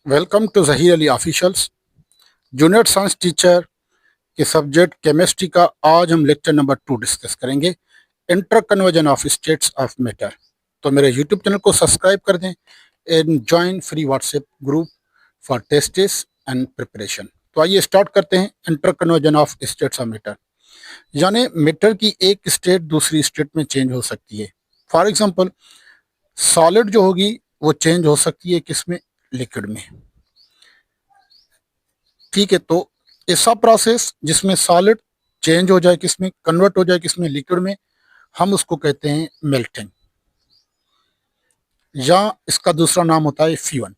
Welcome to Zaheer Ali officials. Junior science teacher के subject chemistry का आज हम लेक्चर नंबर 2 डिस्कस करेंगे, inter conversion of states of matter. तो मेरे यूट्यूब चैनल को सब्सक्राइब कर दें and join free WhatsApp group for tests and preparation. तो आइए स्टार्ट करते हैं। Inter conversion of states of matter यानी मैटर की एक स्टेट दूसरी स्टेट में चेंज हो सकती है। फॉर एग्जाम्पल सॉलिड जो होगी वो चेंज हो सकती है किसमें? लिक्विड में। ठीक है, तो ऐसा प्रोसेस जिसमें सॉलिड चेंज हो जाए किसमें? कन्वर्ट हो जाए किसमें? लिक्विड में, हम उसको कहते हैं मेल्टिंग, या इसका दूसरा नाम होता है फ्यूजन।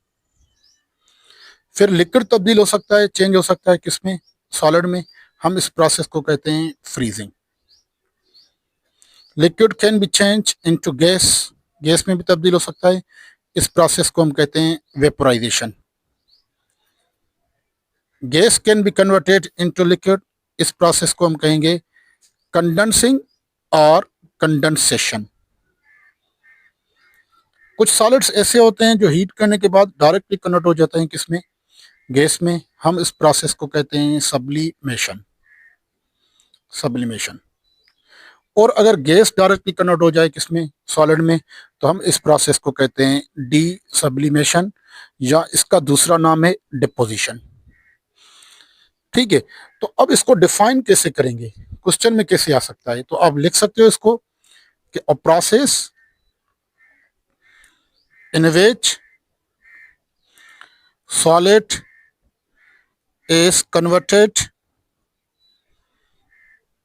फिर लिक्विड तब्दील हो सकता है, चेंज हो सकता है किसमें? सॉलिड में, हम इस प्रोसेस को कहते हैं freezing. Liquid can be change into gas, gas में भी तब्दील हो सकता है, इस प्रोसेस को हम कहते हैं vaporisation. Gas can be converted into liquid, इस प्रोसेस को हम कहेंगे कंडेंसिंग और कंडेंसेशन। कुछ सॉलिड्स ऐसे होते हैं जो हीट करने के बाद डायरेक्टली कन्वर्ट हो जाते हैं किसमें? गैस में, हम इस प्रोसेस को कहते हैं सब्लिमेशन। सब्लिमेशन। और अगर गैस डायरेक्टली कन्वर्ट हो जाए किसमें? सॉलिड में, तो हम इस प्रोसेस को कहते हैं डी सब्लिमेशन, या इसका दूसरा नाम है डिपोजिशन। ठीक है, तो अब इसको डिफाइन कैसे करेंगे, क्वेश्चन में कैसे आ सकता है? तो आप लिख सकते हो इसको कि a process in which solid is converted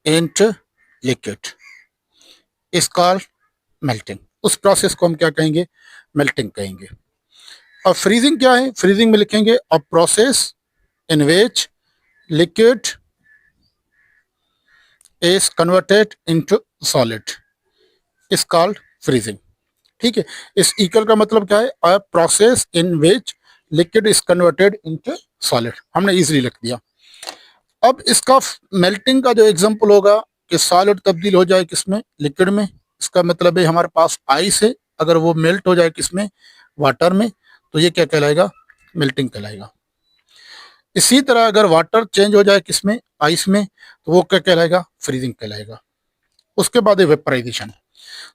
into liquid is called melting। उस प्रोसेस को हम क्या कहेंगे? मेल्टिंग कहेंगे। और फ्रीजिंग क्या है? फ्रीजिंग में लिखेंगे अ process in which liquid is converted into solid is called freezing. ठीक है, इस इक्वल का मतलब क्या है? अ process in which liquid is converted into solid, हमने इजीली लिख दिया। अब इसका मेल्टिंग का जो एग्जांपल होगा कि सॉलिड तब्दील हो जाए किसमें? लिक्विड में, इसका मतलब है हमारे पास आइस है, अगर वो मेल्ट हो जाए किसमें? वाटर में, तो ये क्या कहलाएगा? मेल्टिंग कहलाएगा। इसी तरह अगर वाटर चेंज हो जाए किसमें? आइस में, तो वो क्या कहलाएगा? फ्रीजिंग कहलाएगा। उसके बाद है वेपराइजेशन।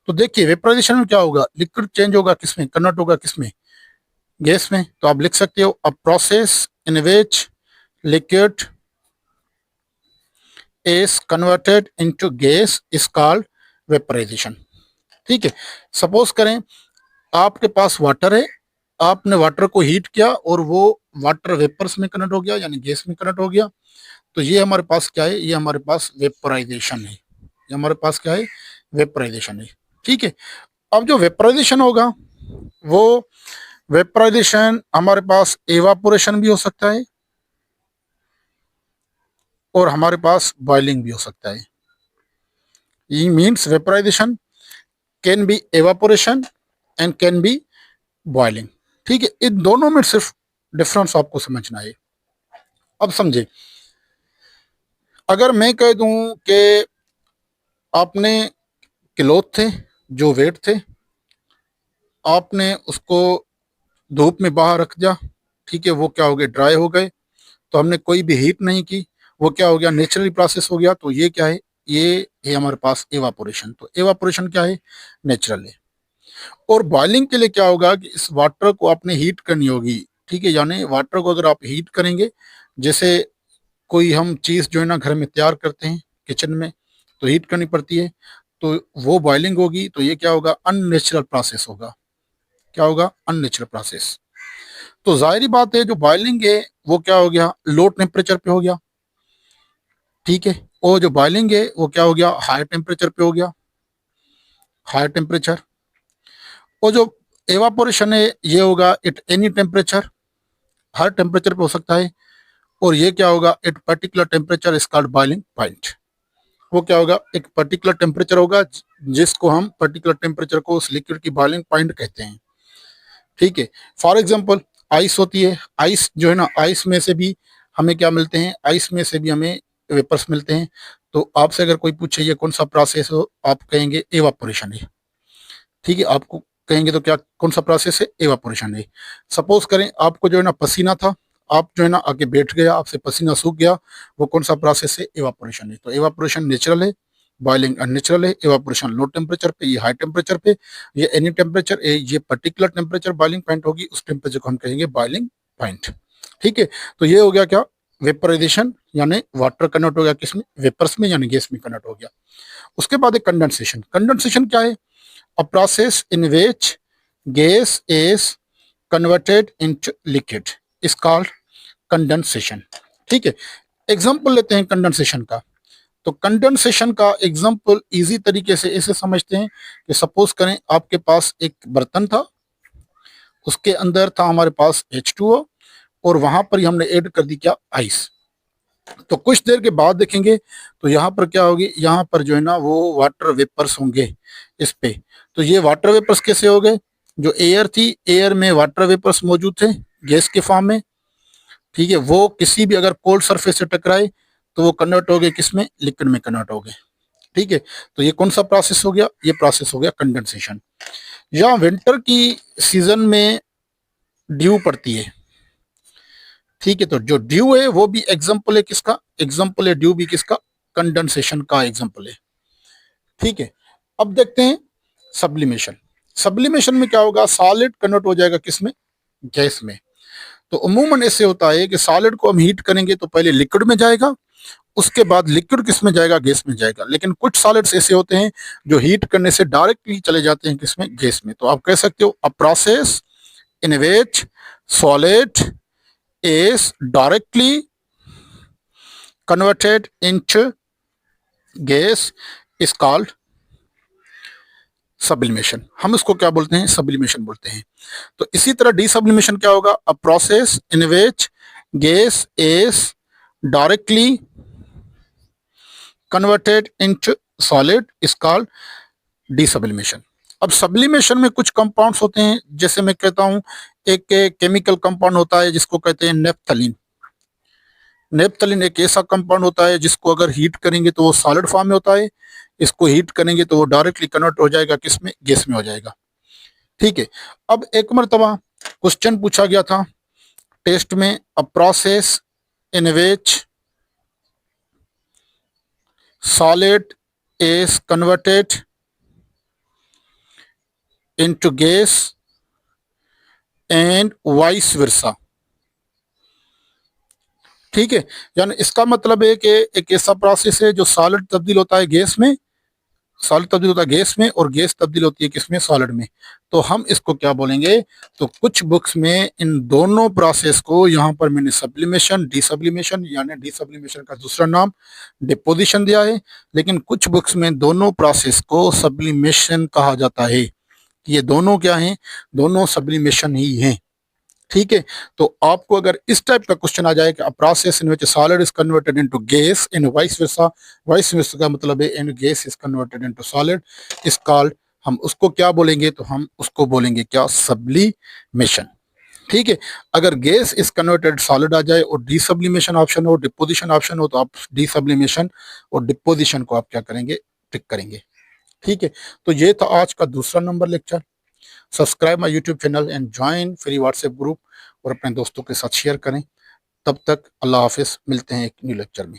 तो देखिए वेपराइजेशन में क्या होगा? लिक्विड चेंज होगा किसमें? कन्वर्ट होगा किसमें? गैस में। तो आप लिख सकते हो अ process in which liquid is converted into gas is called vaporization। ठीक है, सपोज करें आपके पास वाटर है, आपने वाटर को हीट किया और वो वाटर वेपर्स में कन्वर्ट हो गया, यानी गैस में कन्वर्ट हो गया। तो ये हमारे पास क्या है? ये हमारे पास वेपोराइजेशन है। ये हमारे पास क्या है? वेपोराइजेशन है। ठीक है, अब जो वेपोराइजेशन होगा वो वेपोराइजेशन हमारे पास एवापोरेशन भी हो सकता है और हमारे पास बॉइलिंग भी हो सकता है। ये means vaporisation can be evaporation and can be boiling. ठीक है, इन दोनों में सिर्फ डिफरेंस आपको समझना है। अब समझे, अगर मैं कह दूं कि आपने क्लॉथ थे जो वेट थे, आपने उसको धूप में बाहर रख दिया, ठीक है, वो क्या हो गए? ड्राई हो गए। तो हमने कोई भी हीट नहीं की, वो क्या हो गया? नेचुरली प्रोसेस हो गया। तो ये क्या है? ये है हमारे पास एवापोरेशन। तो एवापोरेशन क्या है? नेचुरल है। और बॉइलिंग के लिए क्या होगा कि इस वाटर को आपने हीट करनी होगी। ठीक है, यानी वाटर को अगर आप हीट करेंगे, जैसे कोई हम चीज़ जो है ना घर में तैयार करते हैं किचन में, तो हीट करनी पड़ती है, तो वो बॉइलिंग होगी। तो ये क्या होगा? अननेचुरल प्रोसेस होगा। क्या होगा? Unnatural process. तो जाहिर बात है जो बॉइलिंग है वो क्या हो गया? लो टेम्परेचर पे हो गया। ठीक है, और जो बॉइलिंग है वो क्या हो गया? हाई टेम्परेचर पे हो गया। High temperature. और जो एवापोरेशन है ये होगा at any temperature, her temperature पे हो सकता है। और ये क्या होगा? At particular temperature is called boiling point. वो क्या होगा? एक पर्टिकुलर टेम्परेचर होगा जिसको हम पर्टिकुलर टेम्परेचर को उस लिक्विड की बॉइलिंग पॉइंट कहते हैं। ठीक है, फॉर एग्जांपल आइस होती है, आइस जो है ना, आइस में से भी हमें क्या मिलते हैं? आइस में से भी हमें वेपर्स मिलते हैं। तो आपसे अगर कोई पूछे ये कौन सा प्रोसेस हो, आप कहेंगे एवापोरेशन है। ठीक है, आपको कहेंगे तो क्या कौन सा प्रोसेस है? एवापोरेशन है। सपोज करें आपको जो है ना पसीना था, आप जो है ना आके बैठ गया, आपसे पसीना सूख गया, वो कौन सा प्रोसेस है? एवापोरेशन है। तो एवापोरेशन नेचुरल है, बॉइलिंग अननेचुरल है। एवापोरेशन लो टेम्परेचर पे, ये हाई टेम्परेचर पे, ये एनी टेम्परेचर, ये पर्टिकुलर टेम्परेचर बॉइलिंग पॉइंट होगी, उस टेम्परेचर को हम कहेंगे बॉइलिंग पॉइंट। ठीक है, तो ये हो गया क्या? वेपराइजेशन, यानी वाटर कन्वर्ट हो गया किसमें? वेपर्स में, यानी गैस में कन्वर्ट हो गया। उसके बाद है कंडेंसेशन। कंडेंसेशन क्या है? अ process in which gas is converted into liquid is called condensation. ठीक है, एग्जांपल लेते हैं कंडेंसेशन का। तो कंडेंसेशन का एग्जांपल इजी तरीके से ऐसे समझते हैं कि सपोज करें आपके पास एक बर्तन था, उसके अंदर था हमारे पास H2O, और वहां पर ही हमने ऐड कर दी क्या? आइस। तो कुछ देर के बाद देखेंगे तो यहाँ पर क्या होगी? यहाँ पर जो है ना वो वाटर वेपर्स होंगे इस पे। तो ये वाटर वेपर्स कैसे हो गए? जो एयर थी, एयर में वाटर वेपर्स मौजूद थे गैस के फॉर्म में। ठीक है, वो किसी भी अगर कोल्ड सरफेस से टकराए तो वो कन्वर्ट हो गए किसमें? लिक्विड में कन्वर्ट हो गए। ठीक है, तो ये कौन सा प्रोसेस हो गया? ये प्रोसेस हो गया कंडेंसेशन। या विंटर की सीजन में ड्यू पड़ती है। ठीक है, तो जो ड्यू है वो भी एग्जाम्पल है किसका? एग्जाम्पल है ड्यू भी किसका? कंडेंसेशन का एग्जाम्पल है। ठीक है, अब देखते हैं सब्लिमेशन। सब्लिमेशन में क्या होगा? सॉलिड कन्वर्ट हो जाएगा किसमें? गैस में। तो अमूमन ऐसे होता है कि सॉलिड को हम हीट करेंगे तो पहले लिक्विड में जाएगा, उसके बाद लिक्विड किस में जाएगा? गैस में जाएगा। लेकिन कुछ सॉलिड्स ऐसे होते हैं जो हीट करने से डायरेक्टली चले जाते हैं किसमें? गैस में। तो आप कह सकते हो अ process in which solid is directly converted into gas is called sublimation. हम इसको क्या बोलते हैं? सब्लिमेशन बोलते हैं। तो इसी तरह डीसब्लिमेशन क्या होगा? A process in which gas is directly converted into solid is called desublimation. अब सब्लिमेशन में कुछ कंपाउंड्स होते हैं, जैसे मैं कहता हूं एक केमिकल कंपाउंड होता है जिसको कहते हैं नेप्थलीन। नेप्थलीन एक ऐसा कंपाउंड होता है जिसको अगर हीट करेंगे तो वो सॉलिड फॉर्म में होता है, इसको हीट करेंगे तो वो डायरेक्टली कन्वर्ट हो जाएगा किसमें? गैस में हो जाएगा। ठीक है, अब एक मरतबा क्वेश्चन पूछा गया था टेस्ट में, अ process in which solid is converted into gas and vice versa. ठीक है, यानी इसका मतलब है कि एक ऐसा प्रोसेस है जो सॉलिड तब्दील होता है गैस में, सॉलिड तब्दील होता है गैस में, और गैस तब्दील होती है किसमें? सॉलिड में। तो हम इसको क्या बोलेंगे? तो कुछ बुक्स में इन दोनों प्रोसेस को, यहाँ पर मैंने सब्लिमेशन, डीसब्लिमेशन, यानी डीसब्लिमेशन का दूसरा नाम डिपोजिशन दिया है, लेकिन कुछ बुक्स में दोनों प्रोसेस को सब्लिमेशन कहा जाता है। ये दोनों क्या हैं? दोनों सब्लिमेशन ही हैं। ठीक है, तो आपको अगर इस टाइप का क्वेश्चन आ जाए कि अ process in which solid is converted into gas in vice versa, vice versa का मतलब है इन gas is converted into solid is called, हम उसको क्या बोलेंगे? तो हम उसको बोलेंगे क्या? सब्लिमेशन। ठीक है, अगर गैस इज कन्वर्टेड सॉलिड आ जाए और डीसब्लिमेशन ऑप्शन हो, डिपोजिशन ऑप्शन हो, तो आप डीसब्लिमेशन और डिपोजिशन को आप क्या करेंगे? टिक करेंगे। ठीक है, तो ये था आज का दूसरा number lecture. Subscribe my YouTube channel and join free WhatsApp group, और अपने दोस्तों के साथ शेयर करें। तब तक अल्लाह हाफिज, मिलते हैं एक न्यू लेक्चर में।